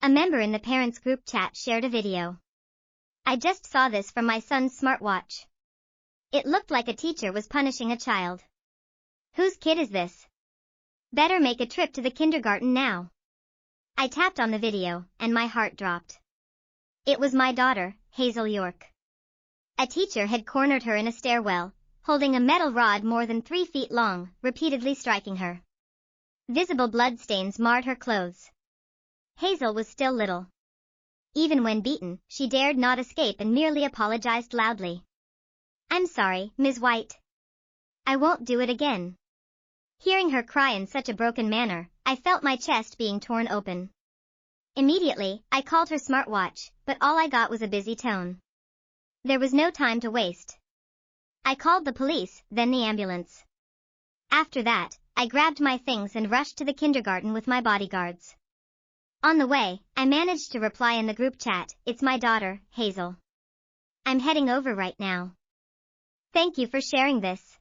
A member in the parents' group chat shared a video. I just saw this from my son's smartwatch. It looked like a teacher was punishing a child. Whose kid is this? Better make a trip to the kindergarten now. I tapped on the video, and my heart dropped. It was my daughter, Hazel York. A teacher had cornered her in a stairwell, holding a metal rod more than 3 feet long, repeatedly striking her. Visible bloodstains marred her clothes. Hazel was still little. Even when beaten, she dared not escape and merely apologized loudly. "I'm sorry, Ms. White. I won't do it again." Hearing her cry in such a broken manner, I felt my chest being torn open. Immediately, I called her smartwatch, but all I got was a busy tone. There was no time to waste. I called the police, then the ambulance. After that, I grabbed my things and rushed to the kindergarten with my bodyguards. On the way, I managed to reply in the group chat, "It's my daughter, Hazel. I'm heading over right now. Thank you for sharing this."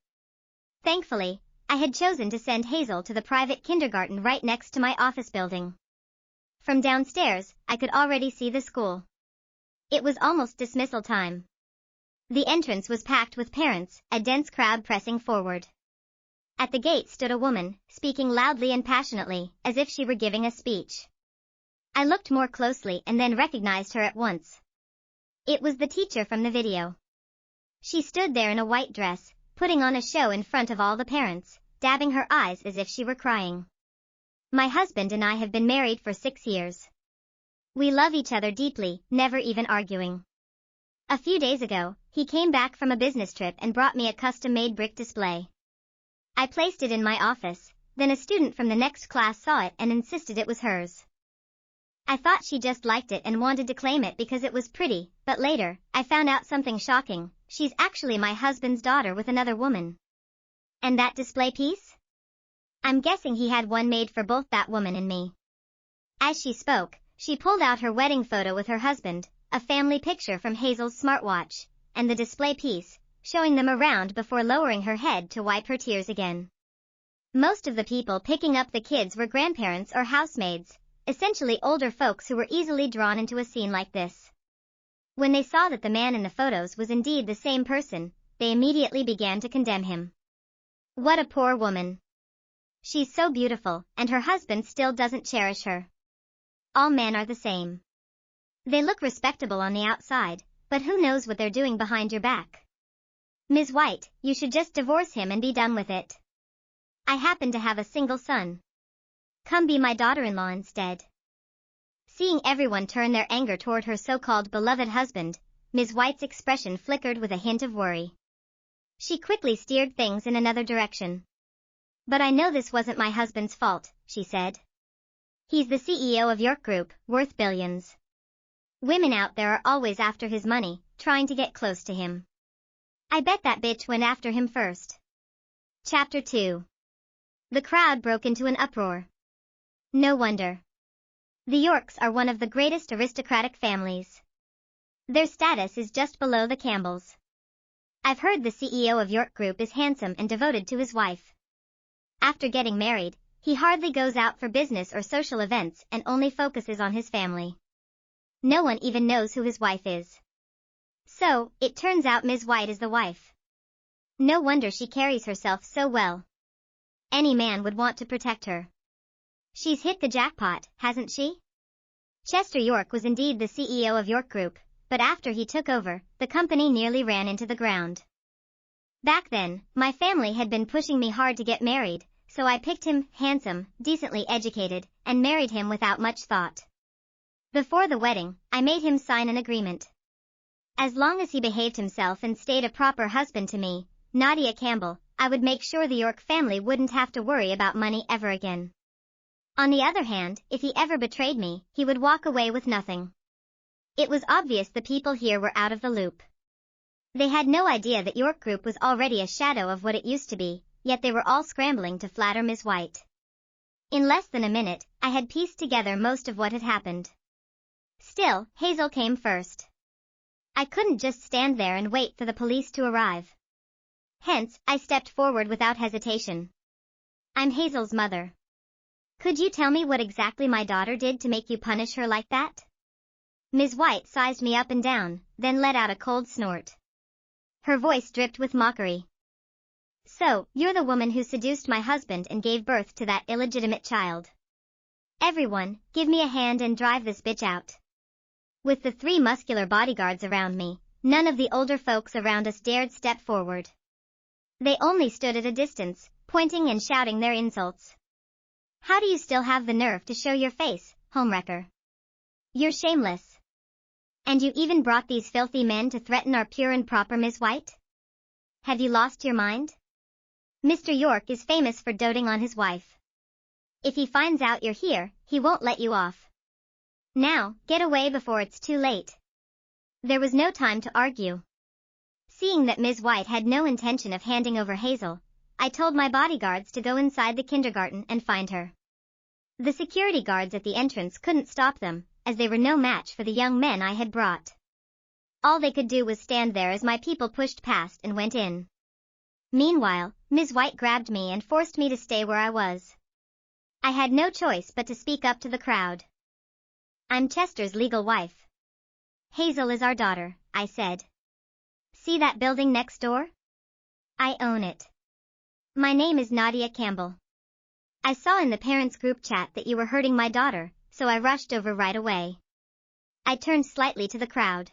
Thankfully, I had chosen to send Hazel to the private kindergarten right next to my office building. From downstairs, I could already see the school. It was almost dismissal time. The entrance was packed with parents, a dense crowd pressing forward. At the gate stood a woman, speaking loudly and passionately, as if she were giving a speech. I looked more closely and then recognized her at once. It was the teacher from the video. She stood there in a white dress, putting on a show in front of all the parents, dabbing her eyes as if she were crying. "My husband and I have been married for 6 years. We love each other deeply, never even arguing. A few days ago, he came back from a business trip and brought me a custom-made brick display. I placed it in my office, then a student from the next class saw it and insisted it was hers. I thought she just liked it and wanted to claim it because it was pretty, but later, I found out something shocking. She's actually my husband's daughter with another woman. And that display piece? I'm guessing he had one made for both that woman and me." As she spoke, she pulled out her wedding photo with her husband, a family picture from Hazel's smartwatch, and the display piece, showing them around before lowering her head to wipe her tears again. Most of the people picking up the kids were grandparents or housemaids, essentially older folks who were easily drawn into a scene like this. When they saw that the man in the photos was indeed the same person, they immediately began to condemn him. What a poor woman. She's so beautiful, and her husband still doesn't cherish her. All men are the same. They look respectable on the outside, but who knows what they're doing behind your back. Ms. White, you should just divorce him and be done with it. I happen to have a single son. Come be my daughter-in-law instead." Seeing everyone turn their anger toward her so-called beloved husband, Ms. White's expression flickered with a hint of worry. She quickly steered things in another direction. "But I know this wasn't my husband's fault," she said. "He's the CEO of York Group, worth billions. Women out there are always after his money, trying to get close to him. I bet that bitch went after him first." Chapter 2. The crowd broke into an uproar. No wonder. The Yorks are one of the greatest aristocratic families. Their status is just below the Campbells. I've heard the CEO of York Group is handsome and devoted to his wife. After getting married, he hardly goes out for business or social events and only focuses on his family. No one even knows who his wife is. So, it turns out Ms. White is the wife. No wonder she carries herself so well. Any man would want to protect her. She's hit the jackpot, hasn't she? Chester York was indeed the CEO of York Group, but after he took over, the company nearly ran into the ground. Back then, my family had been pushing me hard to get married, so I picked him, handsome, decently educated, and married him without much thought. Before the wedding, I made him sign an agreement. As long as he behaved himself and stayed a proper husband to me, Nadia Campbell, I would make sure the York family wouldn't have to worry about money ever again. On the other hand, if he ever betrayed me, he would walk away with nothing. It was obvious the people here were out of the loop. They had no idea that York Group was already a shadow of what it used to be, yet they were all scrambling to flatter Ms. White. In less than a minute, I had pieced together most of what had happened. Still, Hazel came first. I couldn't just stand there and wait for the police to arrive. Hence, I stepped forward without hesitation. "I'm Hazel's mother. Could you tell me what exactly my daughter did to make you punish her like that? Ms. White sized me up and down, then let out a cold snort. Her voice dripped with mockery. So, you're the woman who seduced my husband and gave birth to that illegitimate child. Everyone, give me a hand and drive this bitch out. With the 3 muscular bodyguards around me, none of the older folks around us dared step forward. They only stood at a distance, pointing and shouting their insults. How do you still have the nerve to show your face, homewrecker? You're shameless. And you even brought these filthy men to threaten our pure and proper Miss White? Have you lost your mind? Mr. York is famous for doting on his wife. If he finds out you're here, he won't let you off. Now, get away before it's too late. There was no time to argue. Seeing that Ms. White had no intention of handing over Hazel, I told my bodyguards to go inside the kindergarten and find her. The security guards at the entrance couldn't stop them, as they were no match for the young men I had brought. All they could do was stand there as my people pushed past and went in. Meanwhile, Ms. White grabbed me and forced me to stay where I was. I had no choice but to speak up to the crowd. I'm Chester's legal wife. Hazel is our daughter, I said. See that building next door? I own it. My name is Nadia Campbell. I saw in the parents' group chat that you were hurting my daughter, so I rushed over right away. I turned slightly to the crowd.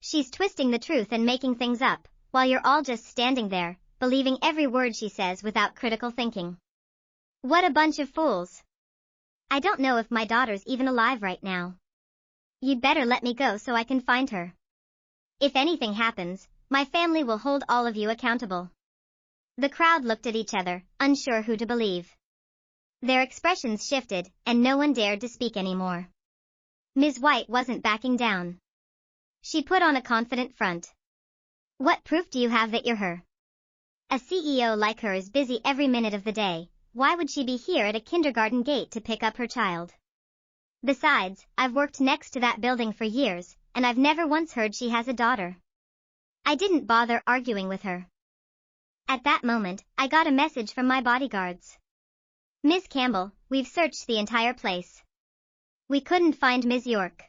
She's twisting the truth and making things up, while you're all just standing there, believing every word she says without critical thinking. What a bunch of fools. I don't know if my daughter's even alive right now. You'd better let me go so I can find her. If anything happens, my family will hold all of you accountable. The crowd looked at each other, unsure who to believe. Their expressions shifted, and no one dared to speak anymore. Ms. White wasn't backing down. She put on a confident front. What proof do you have that you're her? A CEO like her is busy every minute of the day. Why would she be here at a kindergarten gate to pick up her child? Besides, I've worked next to that building for years, and I've never once heard she has a daughter. I didn't bother arguing with her. At that moment, I got a message from my bodyguards. Miss Campbell, we've searched the entire place. We couldn't find Ms. York.